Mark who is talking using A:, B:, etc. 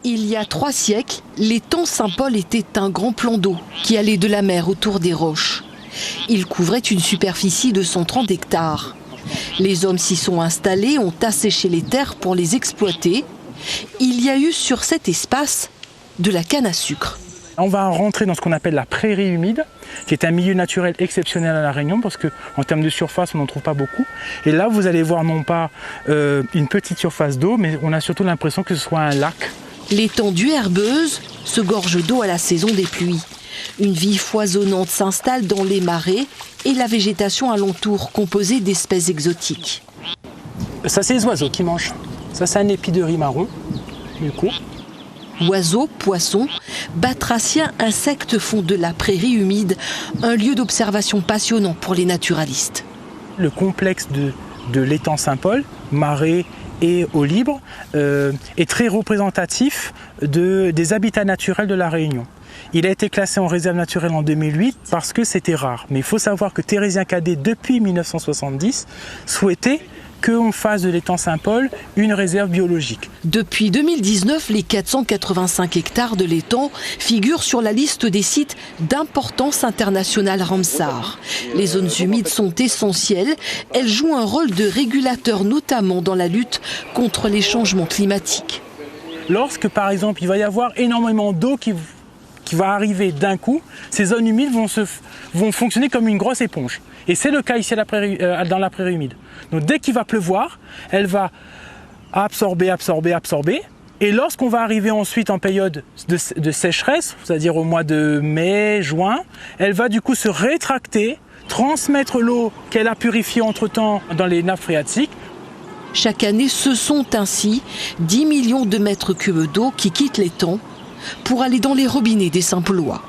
A: Il y a 3 siècles, l'étang Saint-Paul était un grand plan d'eau qui allait de la mer autour des roches. Il couvrait une superficie de 130 hectares. Les hommes s'y sont installés, ont asséché les terres pour les exploiter. Il y a eu sur cet espace de la canne à sucre.
B: On va rentrer dans ce qu'on appelle la prairie humide, qui est un milieu naturel exceptionnel à La Réunion, parce qu'en termes de surface, on n'en trouve pas beaucoup. Et là, vous allez voir non pas une petite surface d'eau, mais on a surtout l'impression que ce soit un lac.
A: L'étendue herbeuse se gorge d'eau à la saison des pluies. Une vie foisonnante s'installe dans les marais et la végétation alentour, composée d'espèces exotiques.
B: Ça, c'est les oiseaux qui mangent. Ça, c'est un épiderie marron, du coup.
A: Oiseaux, poissons, batraciens, insectes font de la prairie humide un lieu d'observation passionnant pour les naturalistes.
B: Le complexe de l'étang Saint-Paul, marais et eau libre, est très représentatif des habitats naturels de La Réunion. Il a été classé en réserve naturelle en 2008 parce que c'était rare. Mais il faut savoir que Thérésien Cadet, depuis 1970, souhaitait qu'on fasse de l'étang Saint-Paul une réserve biologique.
A: Depuis 2019, les 485 hectares de l'étang figurent sur la liste des sites d'importance internationale Ramsar. Les zones humides sont essentielles. Elles jouent un rôle de régulateur, notamment dans la lutte contre les changements climatiques.
B: Lorsque, par exemple, il va y avoir énormément d'eau qui va arriver d'un coup, ces zones humides vont fonctionner comme une grosse éponge. Et c'est le cas ici dans la prairie humide. Donc dès qu'il va pleuvoir, elle va absorber. Et lorsqu'on va arriver ensuite en période de sécheresse, c'est-à-dire au mois de mai, juin, elle va du coup se rétracter, transmettre l'eau qu'elle a purifiée entre-temps dans les nappes phréatiques.
A: Chaque année, ce sont ainsi 10 millions de mètres cubes d'eau qui quittent l'étang pour aller dans les robinets des Saint-Paulois.